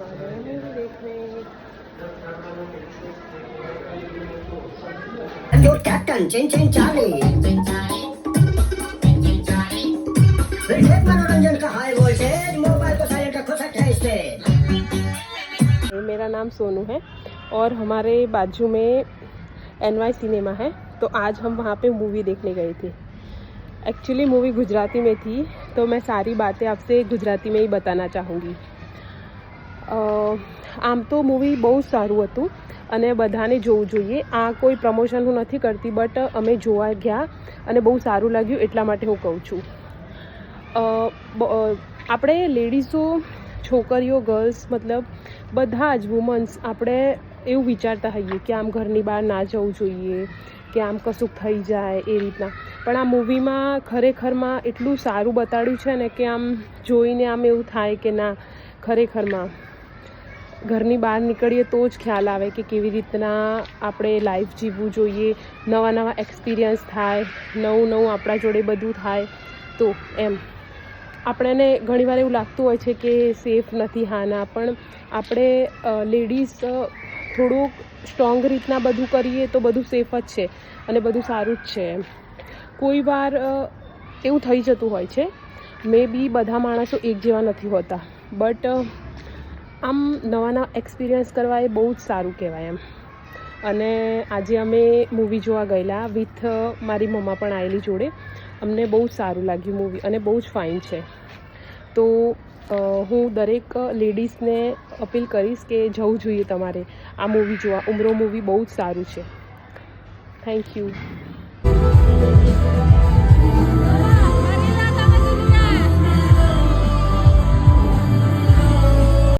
जो कैप्टन चिन चार्ली मनोरंजन का हाई वोल्टेज मोबाइल को साइलेंट रखो 27 मेरा नाम सोनू है और हमारे बाजू में NY सिनेमा है, तो आज हम वहाँ पे मूवी देखने गए थे। एक्चुअली मूवी गुजराती में थी, तो मैं सारी बातें आपसे गुजराती में ही बताना चाहूँगी। આમ તો મૂવી બહુ સારું હતું અને બધાને જોવું જોઈએ। આ કોઈ પ્રમોશન હું નથી કરતી, બટ અમે જોવા ગયા અને બહુ સારું લાગ્યું એટલા માટે હું કહું છું। આપણે લેડીઝો, છોકરીઓ, ગર્લ્સ, મતલબ બધા જ વુમન્સ આપણે એવું વિચારતા હોઈએ કે આમ ઘરની બહાર ના જવું જોઈએ, કે આમ કશુંક થઈ જાય એ રીતના, પણ આ મૂવીમાં ખરેખરમાં એટલું સારું બતાડ્યું છે ને કે આમ જોઈને આમ એવું થાય કે ના, ખરેખરમાં ઘરની બહાર નીકળીએ તો જ ખ્યાલ આવે કે કેવી રીતના આપણે લાઈફ જીવવું જોઈએ, નવા નવા એક્સપિરિયન્સ થાય, નવું આપણા જોડે બધું થાય। તો એમ આપણને ઘણીવાર એવું લાગતું હોય છે કે સેફ નથી, હા ના, પણ આપણે લેડીઝ થોડુંક સ્ટ્રોંગ રીતના બધું કરીએ તો બધું સેફ જ છે અને બધું સારું જ છે। કોઈ વાર એવું થઈ જતું હોય છે, મે બી બધા માણસો એક જેવા નથી હોતા, બટ આમ નવા એક્સપિરિયન્સ કરવા એ બહુ જ સારું કહેવાય એમ। અને આજે અમે મૂવી જોવા ગયેલા વિથ મારી મમ્મા પણ આવેલી જોડે। અમને બહુ જ સારું લાગ્યું મૂવી અને બહુ જ ફાઇન છે। તો હું દરેક લેડીઝને અપીલ કરીશ કે જવું જોઈએ તમારે આ મૂવી જોવા। ઉમરો મૂવી બહુ જ સારું છે। Thank you.